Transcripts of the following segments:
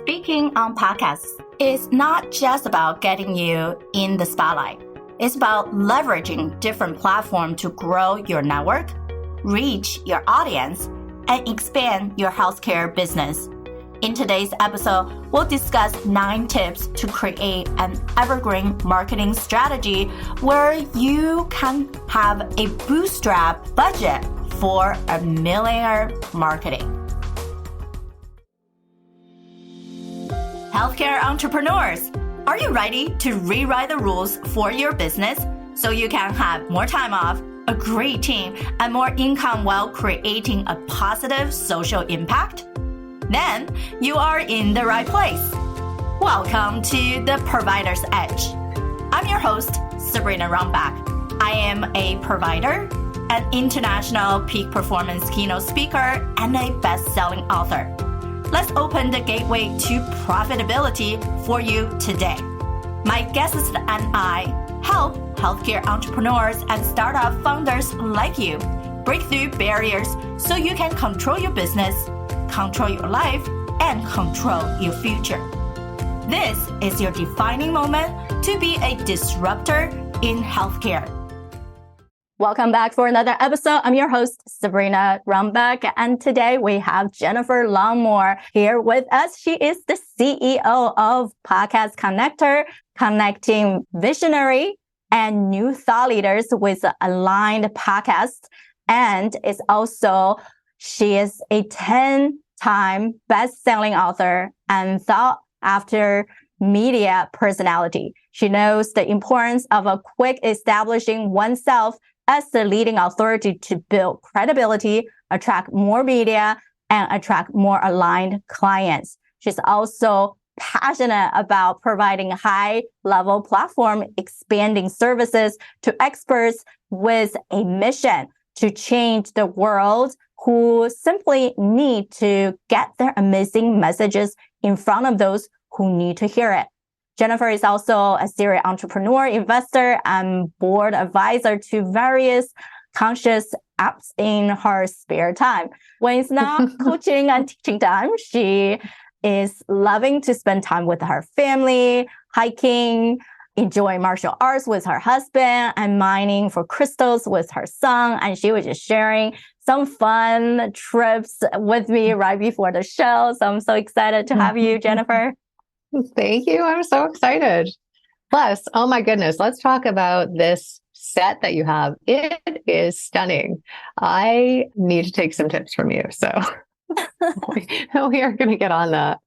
Speaking on podcasts is not just about getting you in the spotlight. It's about leveraging different platforms to grow your network, reach your audience, and expand your healthcare business. In today's episode, we'll discuss 9 tips to create an evergreen marketing strategy where you can have a bootstrap budget for a millionaire marketing. Healthcare entrepreneurs, are you ready to rewrite the rules for your business so you can have more time off, a great team, and more income while creating a positive social impact? Then you are in the right place. Welcome to the Provider's Edge. I'm your host, Sabrina Rumbach. I am a provider, an international peak performance keynote speaker, and a best-selling author. Let's open the gateway to profitability for you today. My guests and I help healthcare entrepreneurs and startup founders like you break through barriers so you can control your business, control your life, and control your future. This is your defining moment to be a disruptor in healthcare. Welcome back for another episode. I'm your host, Sabrina Rumbach, and today we have Jennifer Longmore here with us. She is the CEO of Podcast Connector, connecting visionary and new thought leaders with aligned podcasts. And she is a 10-time best-selling author and sought after media personality. She knows the importance of a quick establishing oneself as the leading authority to build credibility, attract more media, and attract more aligned clients. She's also passionate about providing high-level platform expanding services to experts with a mission to change the world who simply need to get their amazing messages in front of those who need to hear it. Jennifer is also a serial entrepreneur, investor, and board advisor to various conscious apps in her spare time. When it's not coaching and teaching time, she is loving to spend time with her family, hiking, enjoying martial arts with her husband, and mining for crystals with her son. And she was just sharing some fun trips with me right before the show. So I'm so excited to have you, Jennifer. Thank you. I'm so excited. Plus, oh my goodness, let's talk about this set that you have. It is stunning. I need to take some tips from you. So we are going to get on that.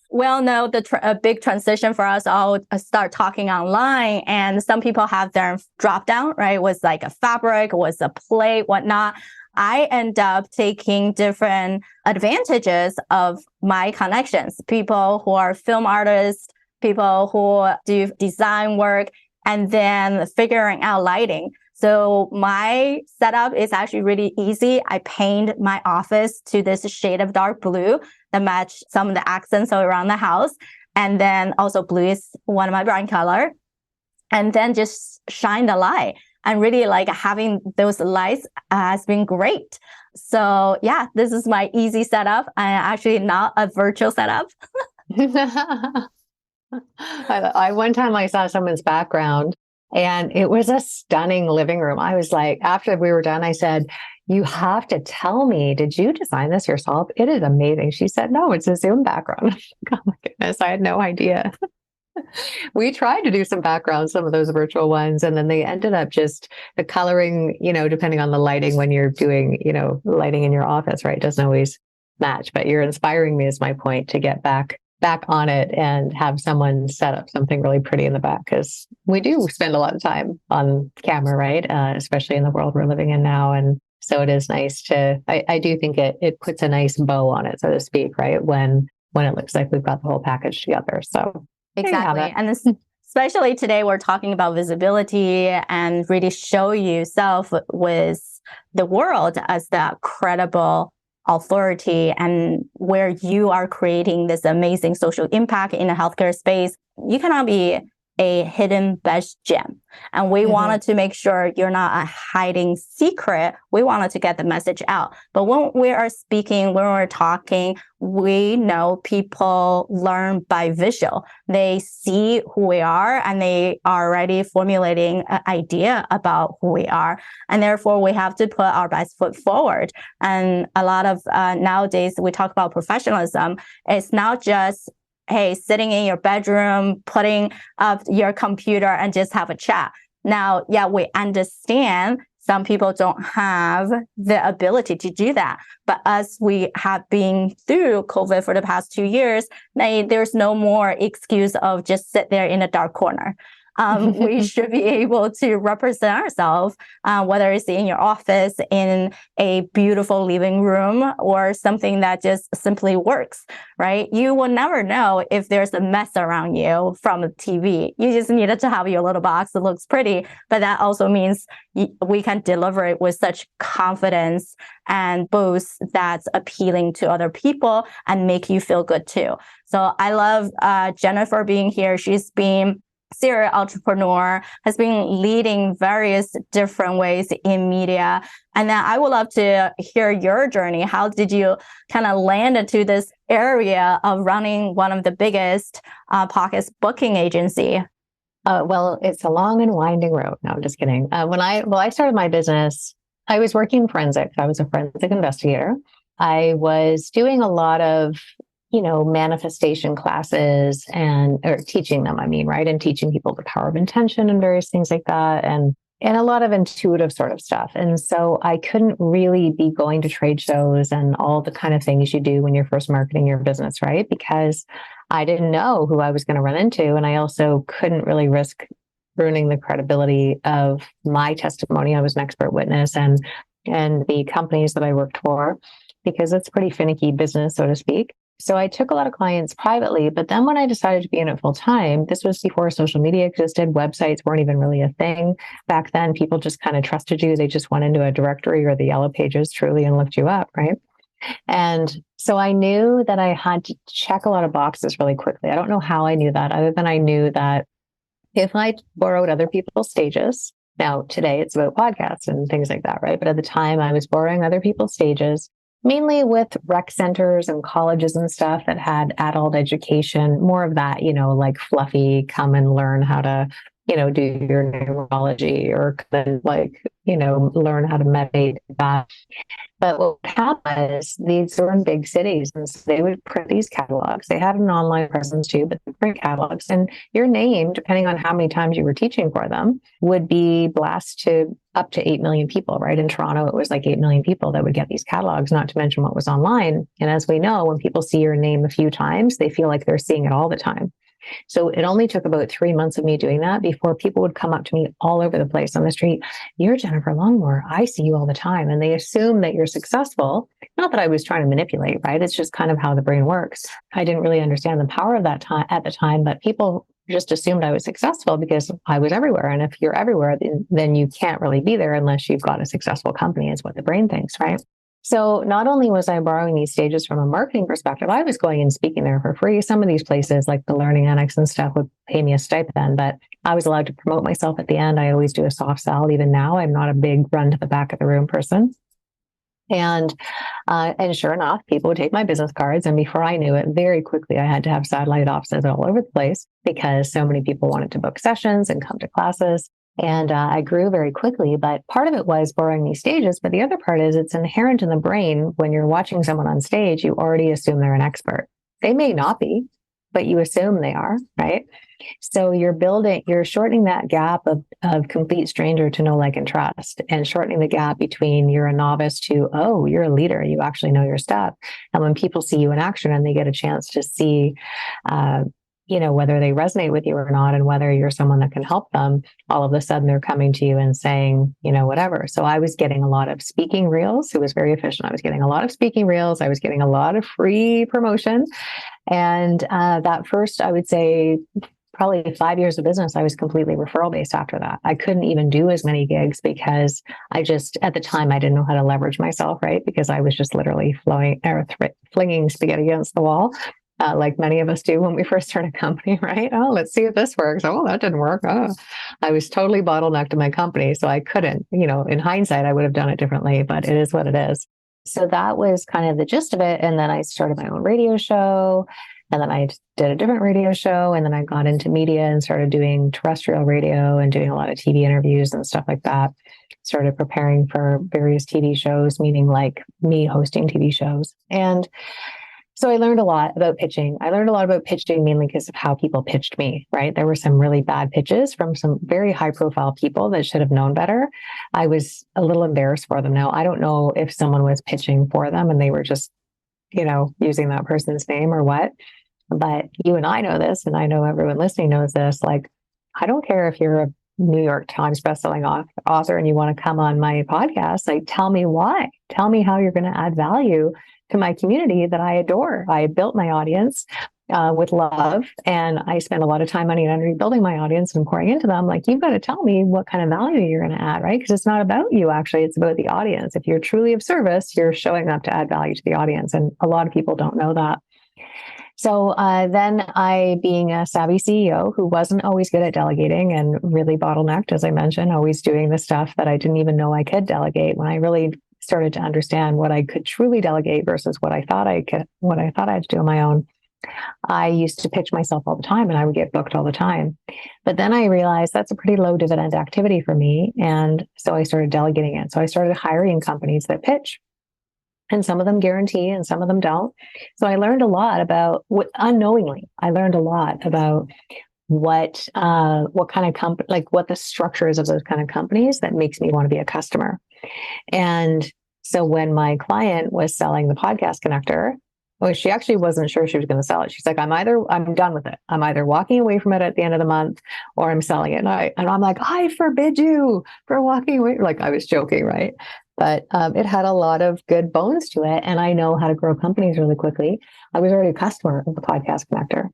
Well, no, a big transition for us all start talking online, and some people have their drop down, right? Was like a fabric, was a plate, whatnot. I end up taking different advantages of my connections, people who are film artists, people who do design work, and then figuring out lighting. So my setup is actually really easy. I paint my office to this shade of dark blue that match some of the accents around the house. And then also blue is one of my brand color. And then just shine the light. And really like having those lights has been great. So yeah, this is my easy setup and actually not a virtual setup. One time I saw someone's background and it was a stunning living room. I was like, after we were done, I said, you have to tell me, did you design this yourself? It is amazing. She said, no, it's a Zoom background. Oh my goodness, I had no idea. We tried to do some backgrounds, some of those virtual ones, and then they ended up just the coloring, depending on the lighting when you're doing, lighting in your office, right? It doesn't always match, but you're inspiring me is my point to get back on it and have someone set up something really pretty in the back, because we do spend a lot of time on camera, right? Especially in the world we're living in now. And so it is nice I do think it puts a nice bow on it, so to speak, right? When it looks like we've got the whole package together. So exactly. And especially today, we're talking about visibility and really show yourself with the world as that credible authority and where you are creating this amazing social impact in the healthcare space. You cannot be a hidden best gem. And we wanted to make sure you're not a hiding secret. We wanted to get the message out. But when we are speaking, when we're talking, we know people learn by visual. They see who we are and they are already formulating an idea about who we are. And therefore, we have to put our best foot forward. And a lot of nowadays, we talk about professionalism. It's not just hey, sitting in your bedroom, putting up your computer and just have a chat. Now, yeah, we understand some people don't have the ability to do that. But as we have been through COVID for the past 2 years, there's no more excuse of just sit there in a dark corner. We should be able to represent ourselves, whether it's in your office, in a beautiful living room, or something that just simply works, right? You will never know if there's a mess around you from the TV. You just needed to have your little box that looks pretty, but that also means we can deliver it with such confidence and boost that's appealing to other people and make you feel good too. So I love Jennifer being here. She's been serial entrepreneur, has been leading various different ways in media. And then I would love to hear your journey. How did you kind of land into this area of running one of the biggest podcast booking agency? Well, it's a long and winding road. No, I'm just kidding. When I started my business, I was working in forensics. I was a forensic investigator. I was doing a lot of manifestation classes or teaching them, right? And teaching people the power of intention and various things like that. And a lot of intuitive sort of stuff. And so I couldn't really be going to trade shows and all the kind of things you do when you're first marketing your business, right? Because I didn't know who I was going to run into. And I also couldn't really risk ruining the credibility of my testimony. I was an expert witness and the companies that I worked for, because it's pretty finicky business, so to speak. So I took a lot of clients privately, but then when I decided to be in it full time, this was before social media existed. Websites weren't even really a thing. Back then, people just kind of trusted you. They just went into a directory or the yellow pages truly and looked you up, right? And so I knew that I had to check a lot of boxes really quickly. I don't know how I knew that, other than I knew that if I borrowed other people's stages, now today it's about podcasts and things like that, right? But at the time I was borrowing other people's stages, mainly with rec centers and colleges and stuff that had adult education, more of that, like fluffy, come and learn how to, do your numerology or learn how to meditate. That. But what happened is these were in big cities, and so they would print these catalogs. They had an online presence too, but they print catalogs, and your name, depending on how many times you were teaching for them, would be blasted to up to 8 million people, right? In Toronto, it was like 8 million people that would get these catalogs, not to mention what was online. And as we know, when people see your name a few times, they feel like they're seeing it all the time. So it only took about 3 months of me doing that before people would come up to me all over the place on the street. You're Jennifer Longmore. I see you all the time. And they assume that you're successful. Not that I was trying to manipulate, right? It's just kind of how the brain works. I didn't really understand the power of that time at the time, but people just assumed I was successful because I was everywhere. And if you're everywhere, then you can't really be there unless you've got a successful company, is what the brain thinks, right? So not only was I borrowing these stages from a marketing perspective, I was going and speaking there for free. Some of these places, like the Learning Annex and stuff, would pay me a stipend, but I was allowed to promote myself at the end. I always do a soft sell. Even now, I'm not a big run to the back of the room person. And sure enough, people would take my business cards. And before I knew it, very quickly, I had to have satellite offices all over the place because so many people wanted to book sessions and come to classes. And I grew very quickly, but part of it was borrowing these stages. But the other part is it's inherent in the brain. When you're watching someone on stage, you already assume they're an expert. They may not be, but you assume they are, right? So you're shortening that gap of complete stranger to know, like, and trust, and shortening the gap between you're a novice to, oh, you're a leader. You actually know your stuff. And when people see you in action and they get a chance to see, whether they resonate with you or not, and whether you're someone that can help them, all of a sudden they're coming to you and saying, whatever. So I was getting a lot of speaking reels. It was very efficient. I was getting a lot of speaking reels. I was getting a lot of free promotion. And that first, I would say, probably 5 years of business, I was completely referral based after that. I couldn't even do as many gigs because at the time, I didn't know how to leverage myself, right? Because I was just literally flinging spaghetti against the wall. like many of us do when we first start a company, right? Oh, let's see if this works. Oh, that didn't work. Oh, I was totally bottlenecked in my company. So I couldn't, in hindsight, I would have done it differently, but it is what it is. So that was kind of the gist of it. And then I started my own radio show. And then I did a different radio show. And then I got into media and started doing terrestrial radio and doing a lot of TV interviews and stuff like that. Started preparing for various TV shows, meaning like me hosting TV shows. And so I learned a lot about pitching. I learned a lot about pitching mainly because of how people pitched me, right? There were some really bad pitches from some very high profile people that should have known better. I was a little embarrassed for them. Now, I don't know if someone was pitching for them and they were just, using that person's name or what, but you and I know this, and I know everyone listening knows this. Like, I don't care if you're a New York Times bestselling author and you want to come on my podcast, like, tell me why. Tell me how you're going to add value to my community that I adore. I built my audience with love, and I spend a lot of time, money, and energy building my audience and pouring into them. Like, you've got to tell me what kind of value you're going to add, right? Because it's not about you, actually. It's about the audience. If you're truly of service, you're showing up to add value to the audience. And a lot of people don't know that. So then I, being a savvy CEO who wasn't always good at delegating and really bottlenecked, as I mentioned, always doing the stuff that I didn't even know I could delegate, when I really started to understand what I could truly delegate versus what I thought I had to do on my own, I used to pitch myself all the time and I would get booked all the time. But then I realized that's a pretty low dividend activity for me. And so I started delegating it. So I started hiring companies that pitch. And some of them guarantee and some of them don't. So I learned a lot about unknowingly, I learned a lot about what kind of company, like what the structure is of those kind of companies that makes me want to be a customer. And so when my client was selling the podcast connector, well, she actually wasn't sure she was going to sell it. She's like, I'm done with it. I'm either walking away from it at the end of the month or I'm selling it. And I'm like, I forbid you for walking away. Like, I was joking, right? But it had a lot of good bones to it. And I know how to grow companies really quickly. I was already a customer of the podcast connector.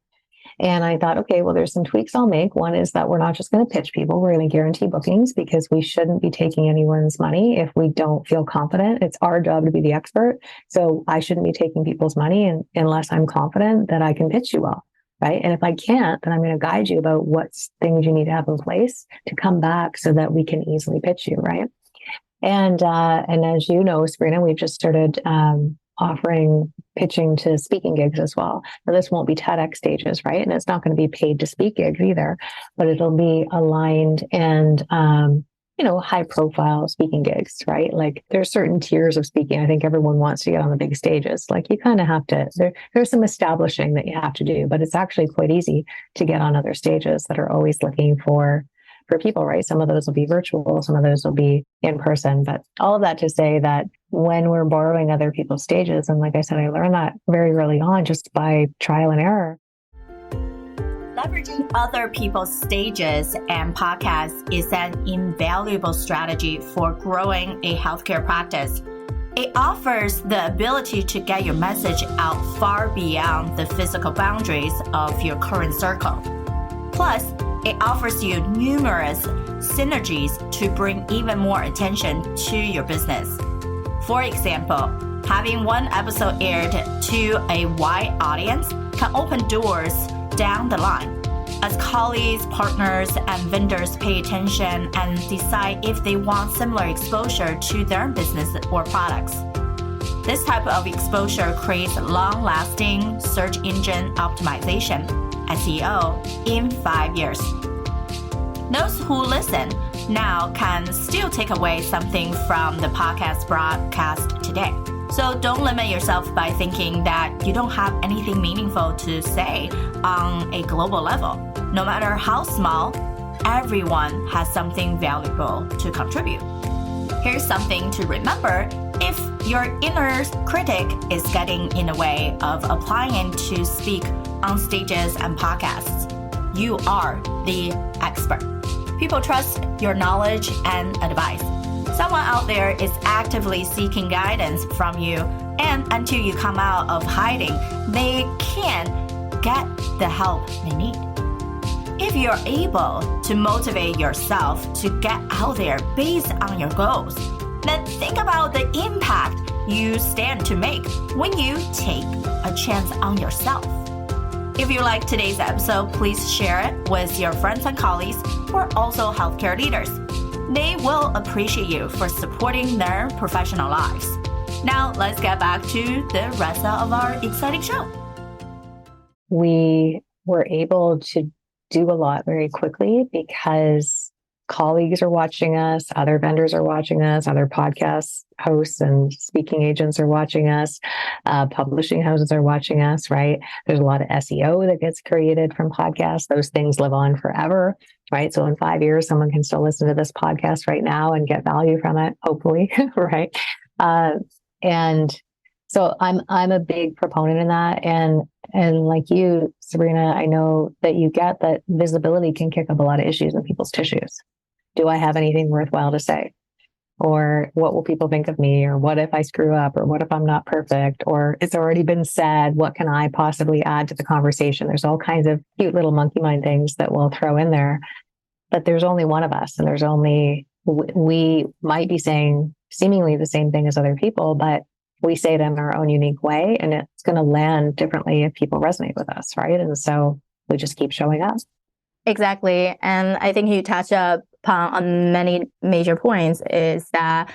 And I thought, okay, well, there's some tweaks I'll make. One is that we're not just going to pitch people. We're going to guarantee bookings, because we shouldn't be taking anyone's money if we don't feel confident. It's our job to be the expert. So I shouldn't be taking people's money unless I'm confident that I can pitch you well, right? And if I can't, then I'm going to guide you about what things you need to have in place to come back so that we can easily pitch you, right? And as you know, Sabrina, we've just started offering pitching to speaking gigs as well. Now, this won't be TEDx stages, right? And it's not going to be paid to speak gigs either, but it'll be aligned and, high profile speaking gigs, right? Like, there's certain tiers of speaking. I think everyone wants to get on the big stages. Like, you kind of have to, there's some establishing that you have to do, but it's actually quite easy to get on other stages that are always looking for people, right? Some of those will be virtual, some of those will be in person, but all of that to say that when we're borrowing other people's stages, and like I said, I learned that very early on just by trial and error. Leveraging other people's stages and podcasts is an invaluable strategy for growing a healthcare practice. It offers the ability to get your message out far beyond the physical boundaries of your current circle. Plus, it offers you numerous synergies to bring even more attention to your business. For example, having one episode aired to a wide audience can open doors down the line as colleagues, partners, and vendors pay attention and decide if they want similar exposure to their business or products. This type of exposure creates long-lasting search engine optimization, SEO, in 5 years. Those who listen now can still take away something from the podcast broadcast today. So don't limit yourself by thinking that you don't have anything meaningful to say on a global level. No matter how small, everyone has something valuable to contribute. Here's something to remember. If your inner critic is getting in the way of applying to speak on stages and podcasts, you are the expert. People trust your knowledge and advice. Someone out there is actively seeking guidance from you, and until you come out of hiding, they can get the help they need. If you're able to motivate yourself to get out there based on your goals, then think about the impact you stand to make when you take a chance on yourself. If you like today's episode, please share it with your friends and colleagues who are also healthcare leaders. They will appreciate you for supporting their professional lives. Now, let's get back to the rest of our exciting show. We were able to do a lot very quickly because colleagues are watching us, other vendors are watching us, other podcast hosts and speaking agents are watching us, publishing houses are watching us, right? There's a lot of SEO that gets created from podcasts. Those things live on forever, right? So in 5 years, someone can still listen to this podcast right now and get value from it, hopefully, right? And so I'm a big proponent in that. And like you, Sabrina, I know that you get that visibility can kick up a lot of issues in people's tissues. Do I have anything worthwhile to say? Or what will people think of me? Or what if I screw up? Or what if I'm not perfect? Or it's already been said, what can I possibly add to the conversation? There's all kinds of cute little monkey mind things that we'll throw in there. But there's only one of us, and we might be saying seemingly the same thing as other people, but we say them in our own unique way, and it's going to land differently if people resonate with us, right? And so we just keep showing up. Exactly. And I think you touch upon on many major points is that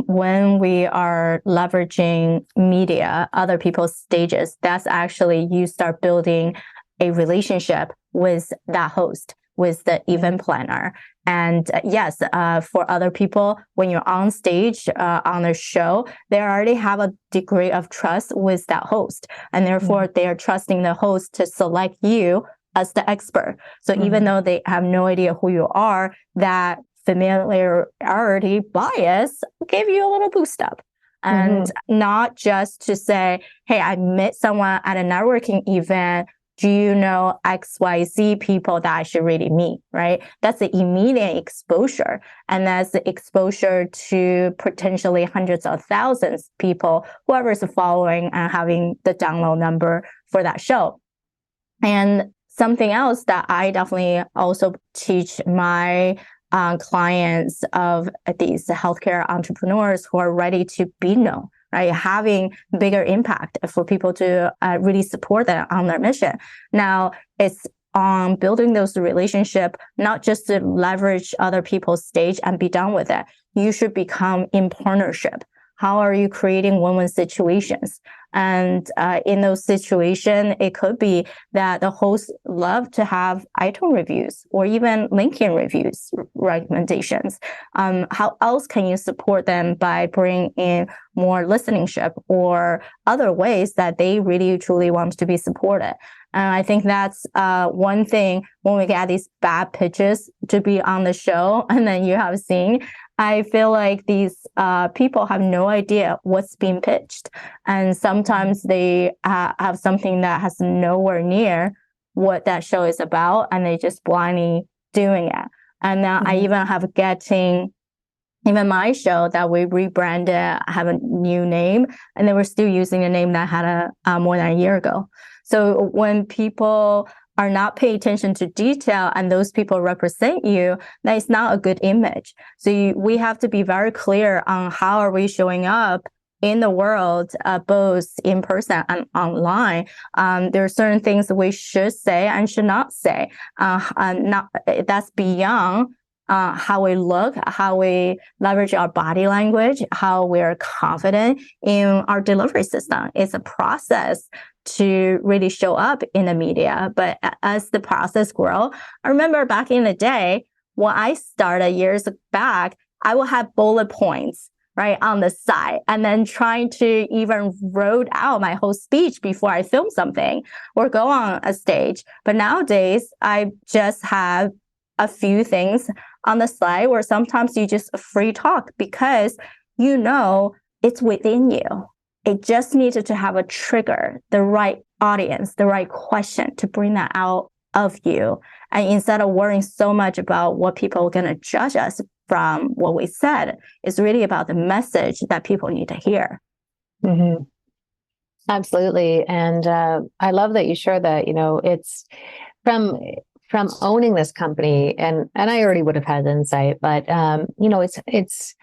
when we are leveraging media, other people's stages, that's actually you start building a relationship with that host, with the event planner. And yes, for other people, when you're on stage on their show, they already have a degree of trust with that host. And therefore, they are trusting the host to select you as the expert. So even though they have no idea who you are, that familiarity bias give you a little boost up. And not just to say, hey, I met someone at a networking event. Do you know XYZ people that I should really meet, right? That's the immediate exposure. And that's the exposure to potentially hundreds of thousands of people, whoever's following and having the download number for that show. And something else that I definitely also teach my clients of these healthcare entrepreneurs who are ready to be known, right? Having bigger impact for people to really support them on their mission. Now, it's on building those relationships, not just to leverage other people's stage and be done with it. You should become in partnership. How are you creating win-win situations? And in those situations, it could be that the hosts love to have iTunes reviews or even LinkedIn reviews recommendations. How else can you support them by bringing in more listenership or other ways that they really truly want to be supported? And I think that's one thing when we get these bad pitches to be on the show, and then you have seen, I feel like these people have no idea what's being pitched. And sometimes they have something that has nowhere near what that show is about, and they just blindly doing it. And now I even have even my show that we rebranded, have a new name, and they were still using a name that had more than a year ago. So when people are not paying attention to detail and those people represent you, that is not a good image. So we have to be very clear on how are we showing up in the world, both in person and online. There are certain things we should say and should not say. That's beyond how we look, how we leverage our body language, how we're confident in our delivery system. It's a process to really show up in the media. But as the process grow, I remember back in the day, when I started years back, I will have bullet points, right, on the side, and then trying to even wrote out my whole speech before I film something or go on a stage. But nowadays, I just have a few things on the slide where sometimes you just free talk because you know it's within you. It just needed to have a trigger, the right audience, the right question to bring that out of you. And instead of worrying so much about what people are going to judge us from what we said, it's really about the message that people need to hear. Absolutely. And I love that you share that, it's from owning this company, and I already would have had insight, but it's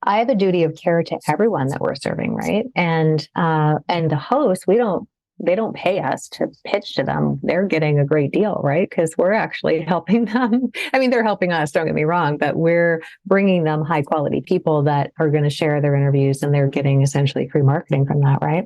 I have a duty of care to everyone that we're serving, right? And the host, we don't they don't pay us to pitch to them. They're getting a great deal, right? Because we're actually helping them. I mean, they're helping us, don't get me wrong, but we're bringing them high quality people that are going to share their interviews, and they're getting essentially free marketing from that, right?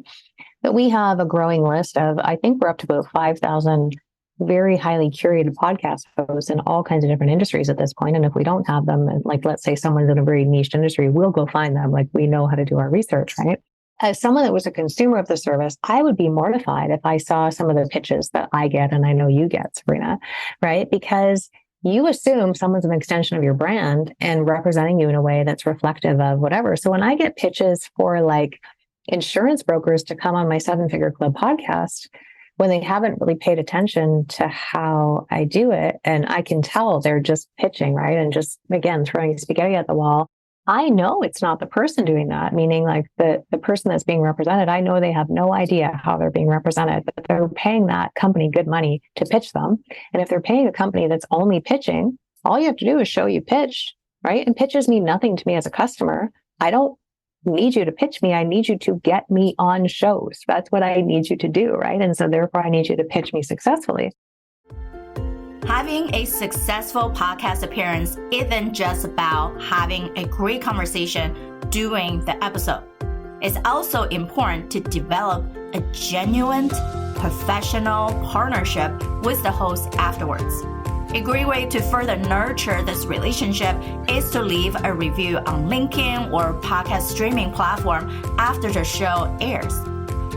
But we have a growing list of, I think we're up to about 5,000 very highly curated podcast hosts in all kinds of different industries at this point. And if we don't have them, like let's say someone's in a very niche industry, we'll go find them. Like we know how to do our research, right? As someone that was a consumer of the service, I would be mortified if I saw some of the pitches that I get, and I know you get, Sabrina, right? Because you assume someone's an extension of your brand and representing you in a way that's reflective of whatever. So when I get pitches for like insurance brokers to come on my 7-Figure Club podcast, when they haven't really paid attention to how I do it, and I can tell they're just pitching, right? And just, again, throwing spaghetti at the wall. I know it's not the person doing that, meaning like the person that's being represented, I know they have no idea how they're being represented, but they're paying that company good money to pitch them. And if they're paying a company that's only pitching, all you have to do is show you pitched, right? And pitches mean nothing to me as a customer. I don't need you to pitch me. I need you to get me on shows. That's what I need you to do, right? And so therefore I need you to pitch me successfully. Having a successful podcast appearance isn't just about having a great conversation during the episode. It's also important to develop a genuine professional partnership with the host afterwards. A great way to further nurture this relationship is to leave a review on LinkedIn or podcast streaming platform after the show airs.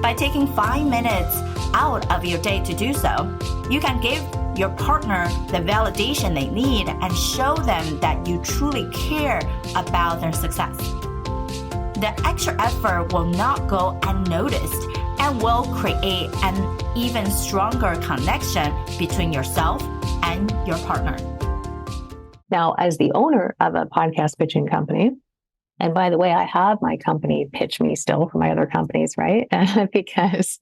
By taking 5 minutes out of your day to do so, you can give your partner the validation they need and show them that you truly care about their success. The extra effort will not go unnoticed and will create an even stronger connection between yourself and your partner. Now, as the owner of a podcast pitching company, and by the way, I have my company pitch me still for my other companies, right? Because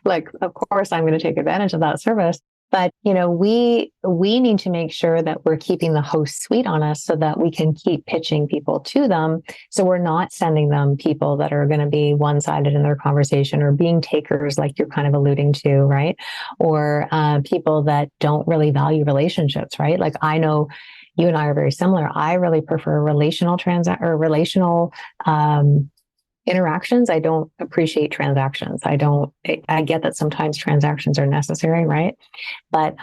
like, of course, I'm going to take advantage of that service. But, you know, we need to make sure that we're keeping the host suite on us so that we can keep pitching people to them. So we're not sending them people that are going to be one-sided in their conversation or being takers, like you're kind of alluding to, right? Or people that don't really value relationships, right? Like I know you and I are very similar. I really prefer relational interactions. I don't appreciate transactions. I get that sometimes transactions are necessary, right? But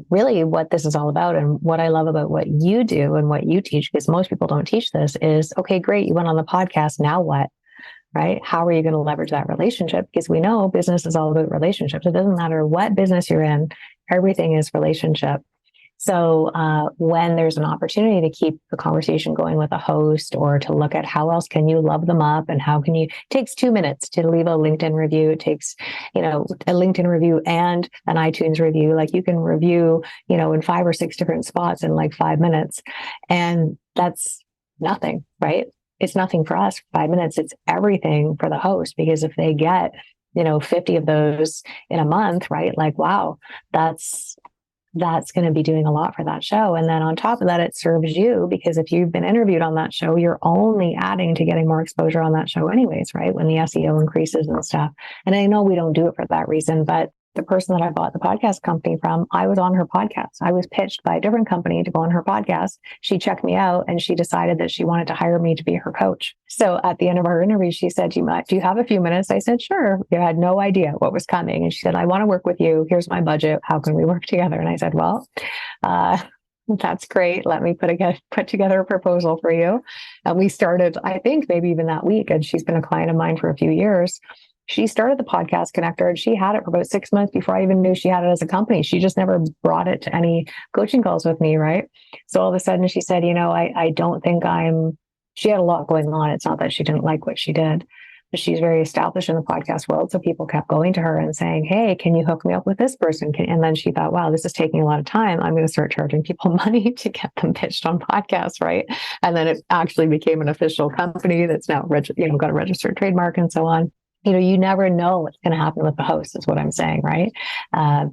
really what this is all about, and what I love about what you do and what you teach, because most people don't teach this, is, okay, great, you went on the podcast, now what? Right? How are you going to leverage that relationship? Because we know business is all about relationships. It doesn't matter what business you're in, everything is relationship. So when there's an opportunity to keep the conversation going with a host, or to look at how else can you love them up, and how can you, it takes 2 minutes to leave a LinkedIn review. It takes, a LinkedIn review and an iTunes review. Like you can review, in 5 or 6 different spots in like 5 minutes. And that's nothing, right? It's nothing for us. 5 minutes, it's everything for the host, because if they get, 50 of those in a month, right? Like, wow, that's going to be doing a lot for that show. And then on top of that, it serves you, because if you've been interviewed on that show, you're only adding to getting more exposure on that show anyways, right? When the SEO increases and stuff. And I know we don't do it for that reason, but the person that I bought the podcast company from, I was on her podcast. I was pitched by a different company to go on her podcast. She checked me out and she decided that she wanted to hire me to be her coach. So at the end of our interview, she said, do you have a few minutes? I said, sure. I had no idea what was coming. And she said, I want to work with you. Here's my budget. How can we work together? And I said, well, that's great. Let me put together a proposal for you. And we started, I think maybe even that week. And she's been a client of mine for a few years. She started the podcast connector, and she had it for about 6 months before I even knew she had it as a company. She just never brought it to any coaching calls with me, right? So all of a sudden she said, I don't think she had a lot going on. It's not that she didn't like what she did, but she's very established in the podcast world. So people kept going to her and saying, hey, can you hook me up with this person? And then she thought, wow, this is taking a lot of time. I'm going to start charging people money to get them pitched on podcasts, right? And then it actually became an official company that's now got a registered trademark and so on. You never know what's going to happen with the host, is what I'm saying, right?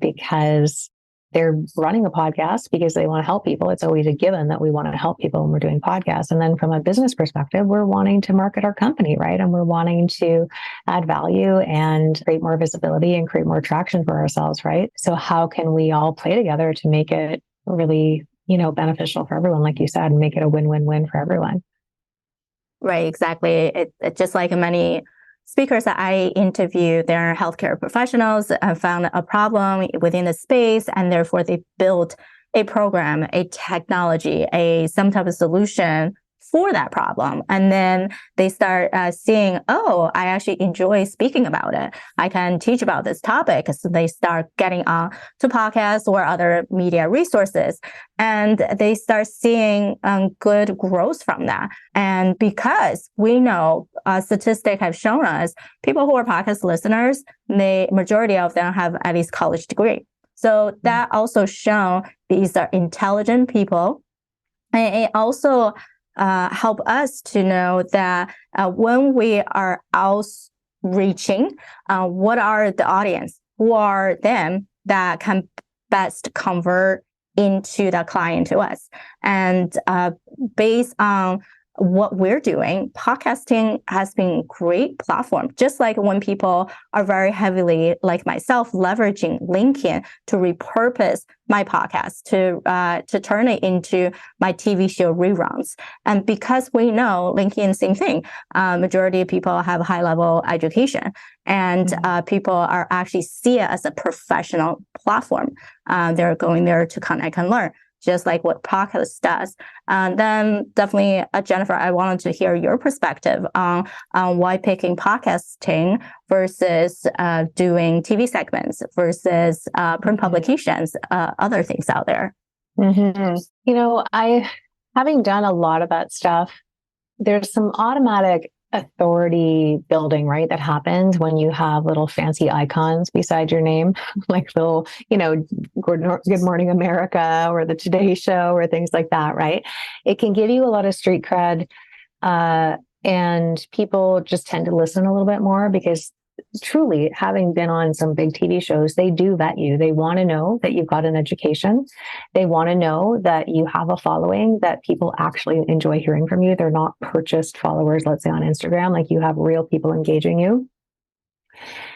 Because they're running a podcast because they want to help people. It's always a given that we want to help people when we're doing podcasts. And then from a business perspective, we're wanting to market our company, right? And we're wanting to add value and create more visibility and create more traction for ourselves, right? So how can we all play together to make it really, beneficial for everyone, like you said, and make it a win-win-win for everyone? Right, exactly. It just like many speakers that I interview, they're healthcare professionals, found a problem within the space, and therefore they built a program, a technology, some type of solution for that problem. And then they start seeing, oh, I actually enjoy speaking about it. I can teach about this topic. So they start getting on to podcasts or other media resources. And they start seeing good growth from that. And because we know statistics have shown us, people who are podcast listeners, the majority of them have at least college degree. So that also shown these are intelligent people. And it also help us to know that when we are outreaching, what are the audience? Who are them that can best convert into the client to us? And based on what we're doing, podcasting has been a great platform. Just like when people are very heavily, like myself, leveraging LinkedIn to repurpose my podcast, to turn it into my TV show reruns. And because we know LinkedIn, same thing, majority of people have high level education, and people are actually see it as a professional platform. They're going there to connect and learn, just like what podcast does. And then definitely, Jennifer, I wanted to hear your perspective on why picking podcasting versus doing TV segments versus print publications, other things out there. I, having done a lot of that stuff, there's some automatic authority building, right? That happens when you have little fancy icons beside your name, like little, Good Morning America or the Today Show or things like that, right? It can give you a lot of street cred, and people just tend to listen a little bit more because truly, having been on some big TV shows, they do vet you. They want to know that you've got an education. They want to know that you have a following, that people actually enjoy hearing from you. They're not purchased followers, let's say on Instagram, like you have real people engaging you.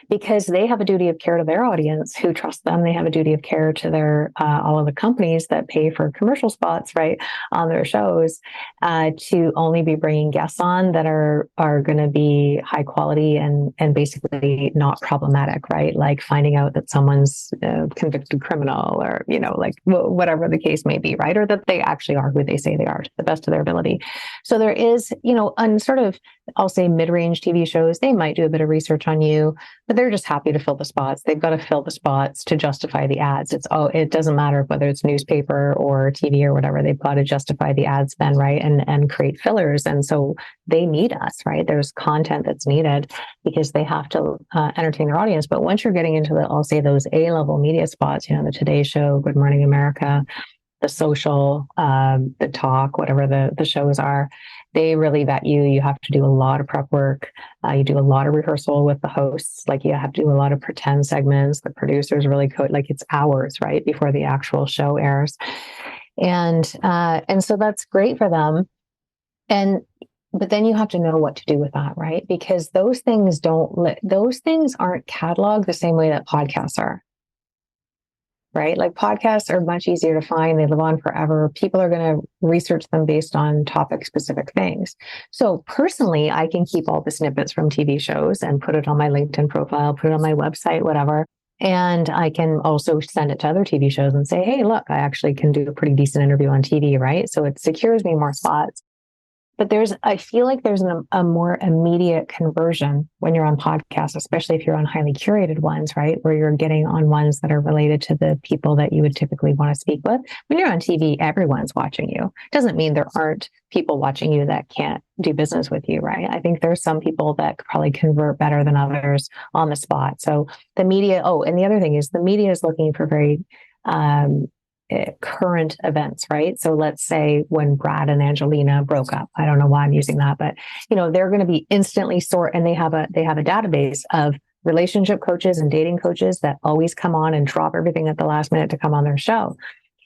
Because they have a duty of care to their audience who trust them. They have a duty of care to their all of the companies that pay for commercial spots, right, on their shows, to only be bringing guests on that are going to be high quality and basically not problematic, right? Like finding out that someone's a convicted criminal or like whatever the case may be, right? Or that they actually are who they say they are to the best of their ability. So there is, on sort of, I'll say mid-range TV shows, they might do a bit of research on you, but they're just happy to fill the spots. They've got to fill the spots to justify the ads. It doesn't matter whether it's newspaper or TV or whatever. They've got to justify the ad spend, right? And create fillers. And so they need us, right? There's content that's needed because they have to entertain their audience. But once you're getting into I'll say those A-level media spots, the Today Show, Good Morning America, The Social, The Talk, whatever the shows are, they really vet you. You have to do a lot of prep work. You do a lot of rehearsal with the hosts. Like you have to do a lot of pretend segments. The producers really like it's hours, right, before the actual show airs. And so that's great for them. But then you have to know what to do with that, right? Because those things aren't cataloged the same way that podcasts are. Right? Like podcasts are much easier to find. They live on forever. People are going to research them based on topic specific things. So personally, I can keep all the snippets from TV shows and put it on my LinkedIn profile, put it on my website, whatever. And I can also send it to other TV shows and say, hey, look, I actually can do a pretty decent interview on TV, right? So it secures me more spots. But I feel like there's a more immediate conversion when you're on podcasts, especially if you're on highly curated ones, right? Where you're getting on ones that are related to the people that you would typically want to speak with. When you're on TV, everyone's watching you. Doesn't mean there aren't people watching you that can't do business with you, right? I think there's some people that could probably convert better than others on the spot. So the media, and the other thing is the media is looking for very, current events, right? So let's say when Brad and Angelina broke up, I don't know why I'm using that, but they're going to be instantly and they have a database of relationship coaches and dating coaches that always come on and drop everything at the last minute to come on their show.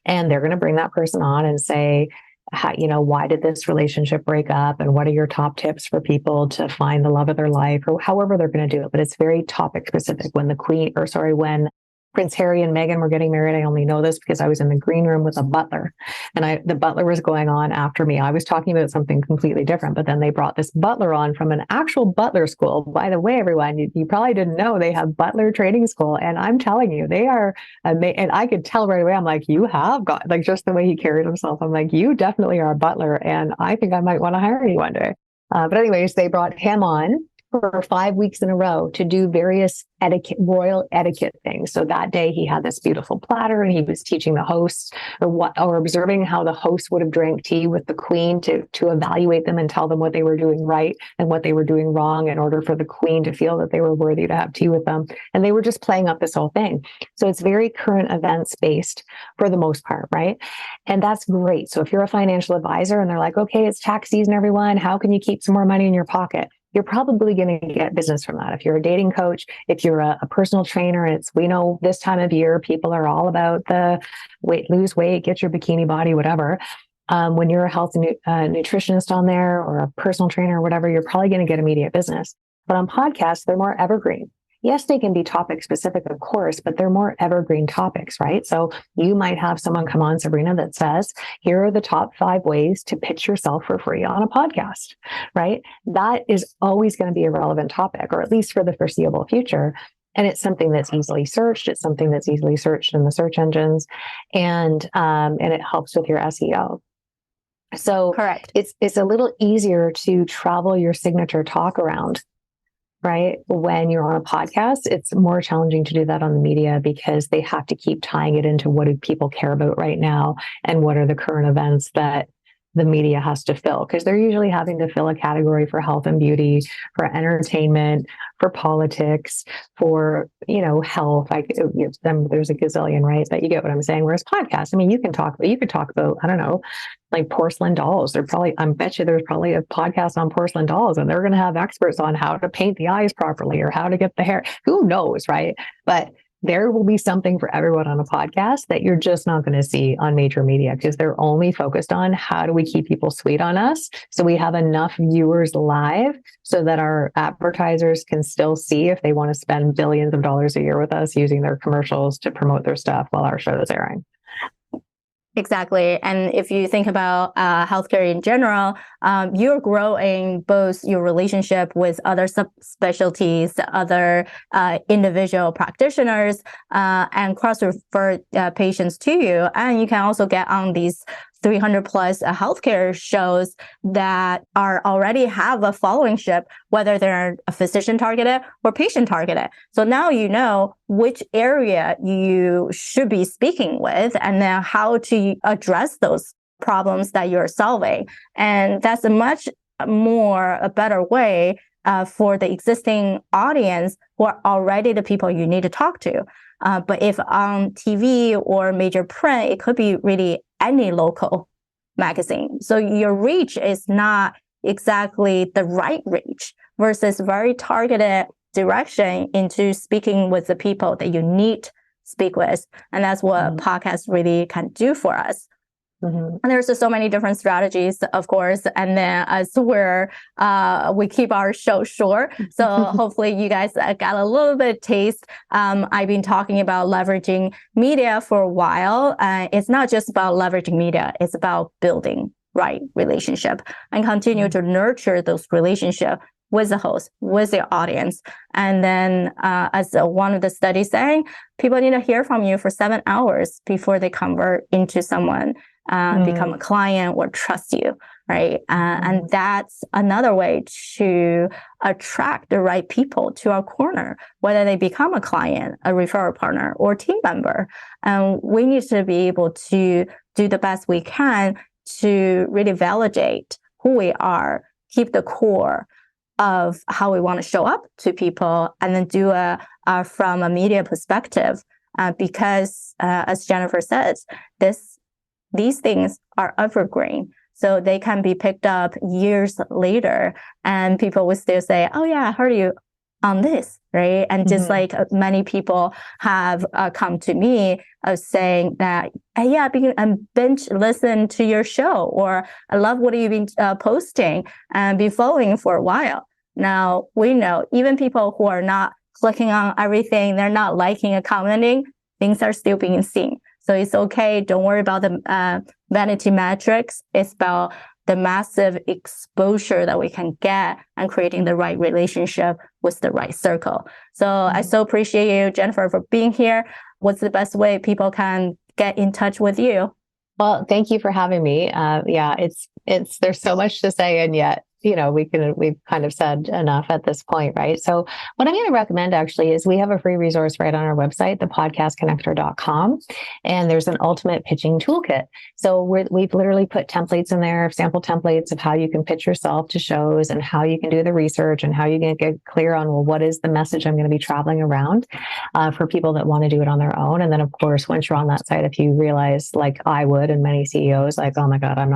And they're going to bring that person on and say, why did this relationship break up? And what are your top tips for people to find the love of their life, or however they're going to do it. But it's very topic specific. When when Prince Harry and Meghan were getting married, I only know this because I was in the green room with a butler, and the butler was going on after me. I was talking about something completely different, but then they brought this butler on from an actual butler school. By the way, everyone, you probably didn't know they have butler training school, and I'm telling you, they are amazing. And I could tell right away. I'm like, you have got, like, just the way he carried himself. I'm like, you definitely are a butler, and I think I might want to hire you one day. But anyways, they brought him on for 5 weeks in a row to do various royal etiquette things. So that day he had this beautiful platter, and he was teaching the hosts or observing how the host would have drank tea with the queen to evaluate them and tell them what they were doing right and what they were doing wrong in order for the queen to feel that they were worthy to have tea with them. And they were just playing up this whole thing. So it's very current events based for the most part, right? And that's great. So if you're a financial advisor and they're like, okay, it's tax season, everyone, how can you keep some more money in your pocket? You're probably going to get business from that. If you're a dating coach, if you're a personal trainer, we know this time of year, people are all about the lose weight, get your bikini body, whatever. When you're a health nutritionist on there, or a personal trainer or whatever, you're probably going to get immediate business. But on podcasts, they're more evergreen. Yes, they can be topic specific, of course, but they're more evergreen topics, right? So you might have someone come on, Sabrina, that says, here are the top 5 ways to pitch yourself for free on a podcast, right? That is always going to be a relevant topic, or at least for the foreseeable future. And it's something that's easily searched. It's something that's easily searched in the search engines, and it helps with your SEO. So correct. It's a little easier to travel your signature talk around, right? When you're on a podcast, it's more challenging to do that on the media, because they have to keep tying it into what do people care about right now, and what are the current events that the media has to fill, because they're usually having to fill a category for health and beauty, for entertainment, for politics, for, health. There's a gazillion, right? But you get what I'm saying. Whereas podcasts, I mean, you could talk about, I don't know, like porcelain dolls. I bet you there's probably a podcast on porcelain dolls, and they're going to have experts on how to paint the eyes properly or how to get the hair. Who knows, right? But there will be something for everyone on a podcast that you're just not going to see on major media, because they're only focused on how do we keep people sweet on us so we have enough viewers live so that our advertisers can still see if they want to spend billions of dollars a year with us using their commercials to promote their stuff while our show is airing. Exactly. And if you think about healthcare in general, you're growing both your relationship with other subspecialties, other individual practitioners, and cross-refer patients to you. And you can also get on these 300 plus healthcare shows that already have a followingship, whether they're a physician targeted or patient targeted. So now you know which area you should be speaking with, and then how to address those problems that you're solving. And that's a better way for the existing audience who are already the people you need to talk to. But if on TV or major print, it could be really any local magazine. So your reach is not exactly the right reach, versus very targeted direction into speaking with the people that you need to speak with. And that's what podcasts really can do for us. Mm-hmm. And there's just so many different strategies, of course. And then as we keep our show short, so hopefully you guys got a little bit of taste. I've been talking about leveraging media for a while. It's not just about leveraging media; it's about building right relationship and continue to nurture those relationships with the host, with the audience. And then as one of the studies saying, people need to hear from you for 7 hours before they convert into someone, become a client or trust you, right? And that's another way to attract the right people to our corner, whether they become a client, a referral partner, or team member. And we need to be able to do the best we can to really validate who we are, keep the core of how we want to show up to people, and then do from a media perspective, because as Jennifer says, these things are evergreen, so they can be picked up years later, and people will still say, "Oh yeah, I heard you on this, right? And just like many people have come to me saying that, hey, yeah, I'm binge listen to your show, or I love what you've been posting and been following for a while. Now, we know even people who are not clicking on everything, they're not liking and commenting, things are still being seen. So it's okay. Don't worry about the vanity metrics. It's about the massive exposure that we can get and creating the right relationship with the right circle. So I so appreciate you, Jennifer, for being here. What's the best way people can get in touch with you? Well, thank you for having me. Yeah, it's there's so much to say, and yet, we've kind of said enough at this point, right? So what I'm going to recommend actually is we have a free resource right on our website, thepodcastconnector.com, and there's an ultimate pitching toolkit. So we've literally put templates in there, sample templates of how you can pitch yourself to shows and how you can do the research and how you can get clear on, well, what is the message I'm going to be traveling around for people that want to do it on their own. And then of course, once you're on that site, if you realize, like I would, and many CEOs, like, oh my God, I'm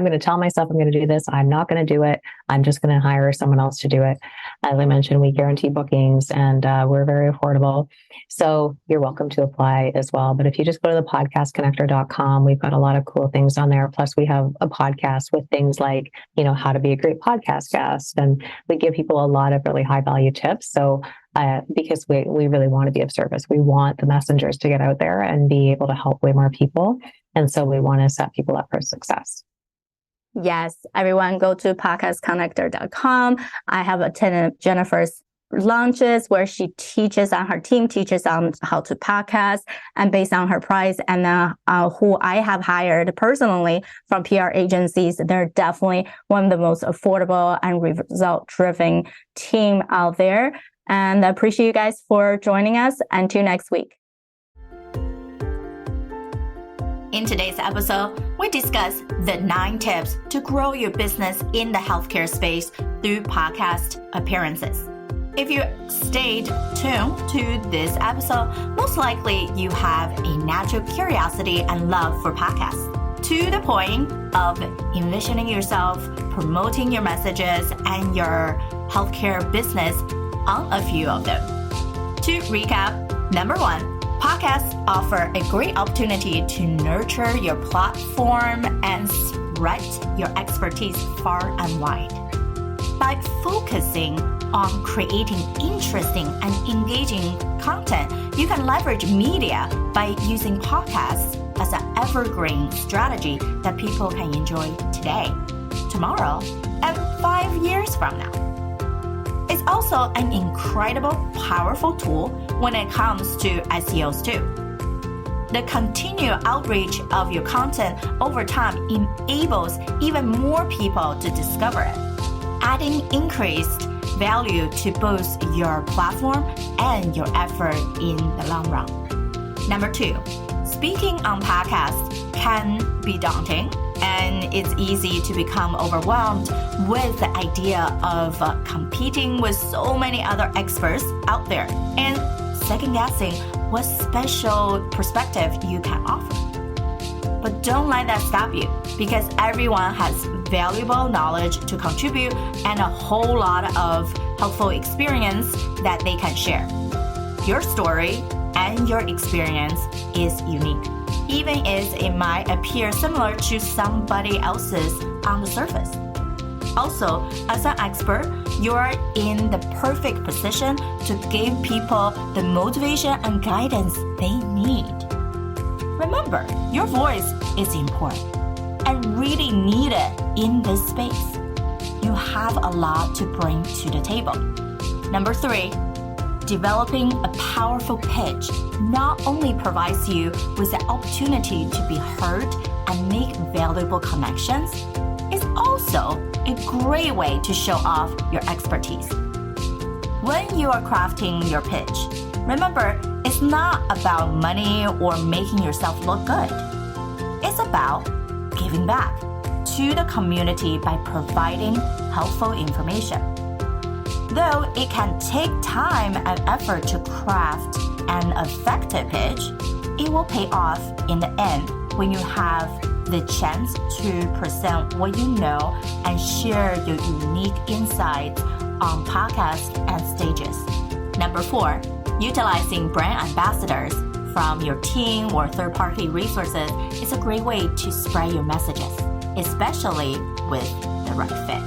going to tell myself I'm going to do this. I'm not going to do it. I'm just going to hire someone else to do it. As I mentioned, we guarantee bookings and we're very affordable. So you're welcome to apply as well. But if you just go to thepodcastconnector.com, we've got a lot of cool things on there. Plus we have a podcast with things like, how to be a great podcast guest. And we give people a lot of really high value tips. So because we really want to be of service. We want the messengers to get out there and be able to help way more people. And so we want to set people up for success. Yes, everyone go to podcastconnector.com. I have attended Jennifer's launches where she teaches on her team, teaches on how to podcast, and based on her price and who I have hired personally from PR agencies, they're definitely one of the most affordable and result-driven team out there. And I appreciate you guys for joining us. Until next week. In today's episode, we discuss the 9 tips to grow your business in the healthcare space through podcast appearances. If you stayed tuned to this episode, most likely you have a natural curiosity and love for podcasts, to the point of envisioning yourself promoting your messages and your healthcare business on a few of them. To recap, number 1, podcasts offer a great opportunity to nurture your platform and spread your expertise far and wide. By focusing on creating interesting and engaging content, you can leverage media by using podcasts as an evergreen strategy that people can enjoy today, tomorrow, and 5 years from now. It's also an incredible, powerful tool when it comes to SEOs too. The continued outreach of your content over time enables even more people to discover it, adding increased value to both your platform and your effort in the long run. Number 2, speaking on podcasts can be daunting, and it's easy to become overwhelmed with the idea of competing with so many other experts out there and second-guessing what special perspective you can offer. But don't let that stop you, because everyone has valuable knowledge to contribute and a whole lot of helpful experience that they can share. Your story and your experience is unique, even if it might appear similar to somebody else's on the surface. Also, as an expert, you are in the perfect position to give people the motivation and guidance they need. Remember, your voice is important and really needed in this space. You have a lot to bring to the table. Number 3, developing a powerful pitch not only provides you with the opportunity to be heard and make valuable connections, it's also a great way to show off your expertise. When you are crafting your pitch, remember, it's not about money or making yourself look good. It's about giving back to the community by providing helpful information. Though it can take time and effort to craft an effective pitch, it will pay off in the end when you have the chance to present what you know and share your unique insights on podcasts and stages. Number 4, utilizing brand ambassadors from your team or third-party resources is a great way to spread your messages, especially with the right fit.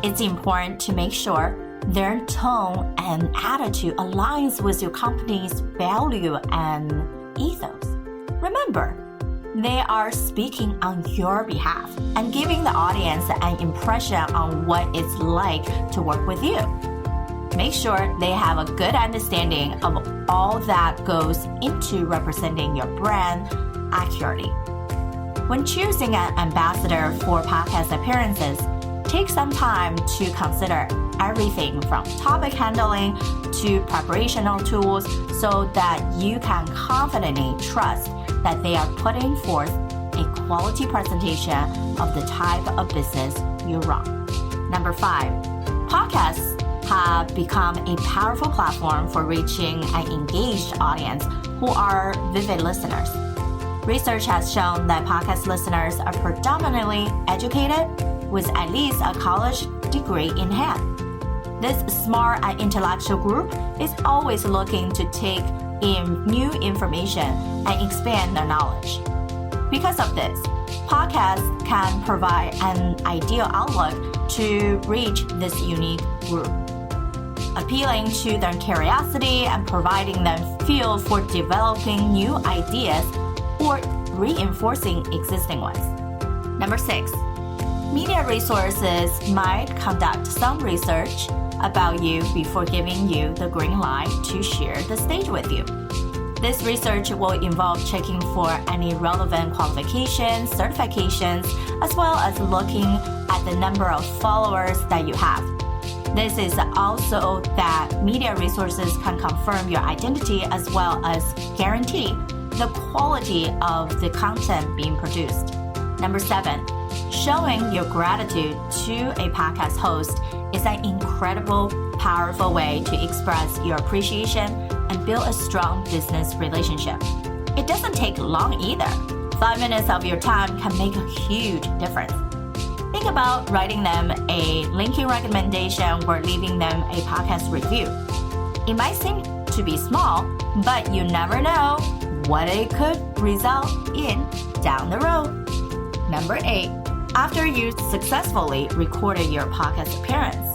It's important to make sure their tone and attitude aligns with your company's value and ethos. Remember, they are speaking on your behalf and giving the audience an impression on what it's like to work with you. Make sure they have a good understanding of all that goes into representing your brand accurately. When choosing an ambassador for podcast appearances, take some time to consider everything from topic handling to preparational tools so that you can confidently trust that they are putting forth a quality presentation of the type of business you run. Number 5, podcasts have become a powerful platform for reaching an engaged audience who are vivid listeners. Research has shown that podcast listeners are predominantly educated with at least a college degree in hand. This smart and intellectual group is always looking to take in new information and expand their knowledge. Because of this, podcasts can provide an ideal outlook to reach this unique group, appealing to their curiosity and providing them fuel for developing new ideas or reinforcing existing ones. Number 6, media resources might conduct some research about you before giving you the green light to share the stage with you. This research will involve checking for any relevant qualifications, certifications, as well as looking at the number of followers that you have. This is also that media resources can confirm your identity as well as guarantee the quality of the content being produced. Number 7, showing your gratitude to a podcast host is an incredible, powerful way to express your appreciation and build a strong business relationship. It doesn't take long either. 5 minutes of your time can make a huge difference. Think about writing them a linking recommendation or leaving them a podcast review. It might seem to be small, but you never know what it could result in down the road. Number 8, after you successfully recorded your podcast appearance,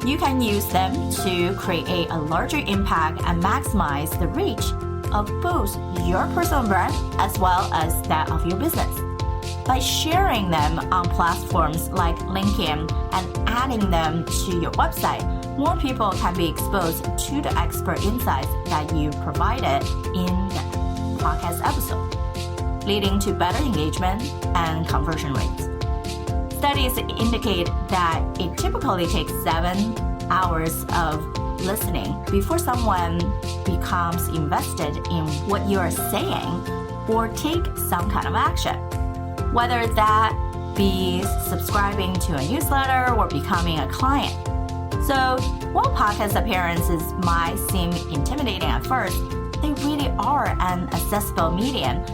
you can use them to create a larger impact and maximize the reach of both your personal brand as well as that of your business. By sharing them on platforms like LinkedIn and adding them to your website, more people can be exposed to the expert insights that you provided in the podcast episode, leading to better engagement and conversion rates. Studies indicate that it typically takes 7 hours of listening before someone becomes invested in what you are saying or take some kind of action, whether that be subscribing to a newsletter or becoming a client. So while podcast appearances might seem intimidating at first, they really are an accessible medium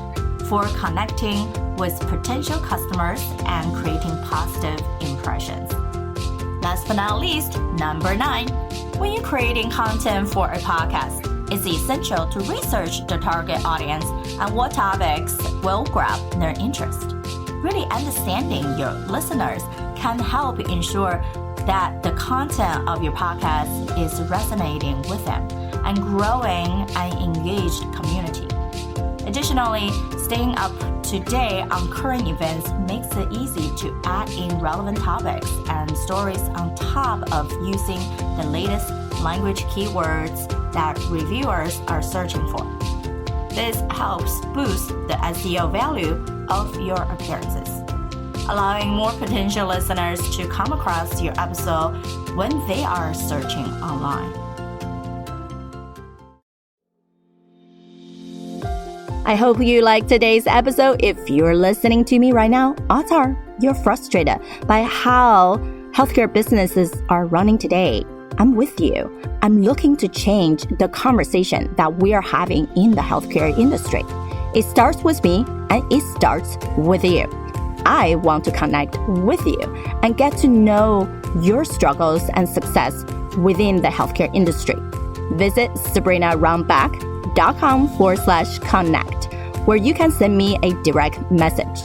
for connecting with potential customers and creating positive impressions. Last but not least, number 9, when you're creating content for a podcast, it's essential to research the target audience and what topics will grab their interest. Really understanding your listeners can help ensure that the content of your podcast is resonating with them and growing an engaged community. Additionally, staying up to date on current events makes it easy to add in relevant topics and stories on top of using the latest language keywords that reviewers are searching for. This helps boost the SEO value of your appearances, allowing more potential listeners to come across your episode when they are searching online. I hope you liked today's episode. If you're listening to me right now, odds are you're frustrated by how healthcare businesses are running today. I'm with you. I'm looking to change the conversation that we are having in the healthcare industry. It starts with me and it starts with you. I want to connect with you and get to know your struggles and success within the healthcare industry. Visit sabrinarunback.com/connect, where you can send me a direct message.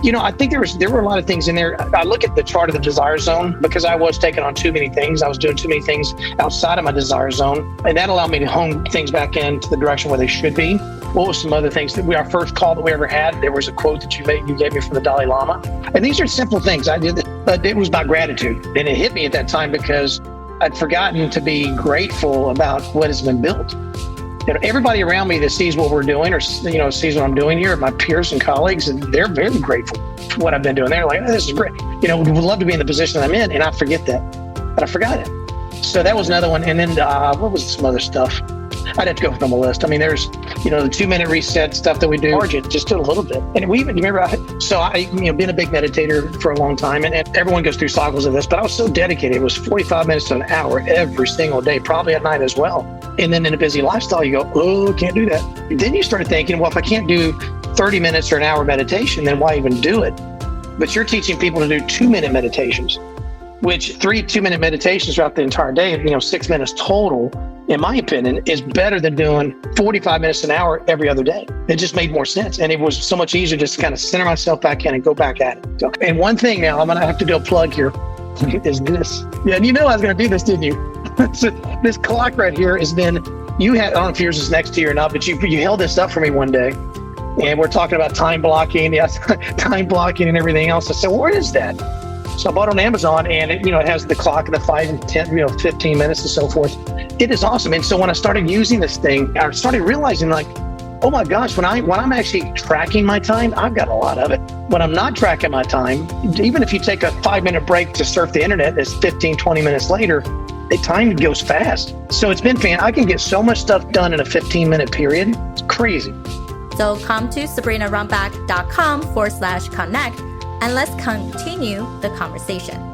I think there were a lot of things in there. I look at the chart of the desire zone because I was taking on too many things. I was doing too many things outside of my desire zone. And that allowed me to hone things back into the direction where they should be. What was some other things? Our first call that we ever had, there was a quote that you gave me from the Dalai Lama. And these are simple things I did, but it was about gratitude. And it hit me at that time because I'd forgotten to be grateful about what has been built. Everybody around me that sees what we're doing or, sees what I'm doing here, my peers and colleagues, and they're very grateful for what I've been doing. They're like, oh, this is great. Would love to be in the position I'm in. And I forget that. But I forgot it. So that was another one. And then what was some other stuff? I'd have to go from the list. I mean, there's, the 2-minute reset stuff that we do. Just do a little bit. And we even, remember, been a big meditator for a long time, and everyone goes through cycles of this, but I was so dedicated. It was 45 minutes to an hour every single day, probably at night as well. And then in a busy lifestyle, you go, oh, can't do that. Then you start thinking, well, if I can't do 30 minutes or an hour meditation, then why even do it? But you're teaching people to do 2-minute meditations, which 3 2-minute meditations throughout the entire day, 6 minutes total, in my opinion, is better than doing 45 minutes an hour every other day. It just made more sense. And it was so much easier just to kind of center myself back in and go back at it. So, and one thing now, I'm going to have to do a plug here, is this. Yeah, and I was going to do this, didn't you? So this clock right here has been, I don't know if yours is next to you or not, but you held this up for me one day. And we're talking about time blocking, time blocking and everything else. I said, where is that? So I bought it on Amazon, and it has the clock of the 5 and 10, 15 minutes and so forth. It is awesome. And so when I started using this thing, I started realizing oh my gosh, when I'm actually tracking my time, I've got a lot of it. When I'm not tracking my time, even if you take a 5-minute break to surf the internet, it's 15, 20 minutes later, the time goes fast. So it's been fantastic. I can get so much stuff done in a 15-minute period. It's crazy. So come to sabrinarunback.com/connect and let's continue the conversation.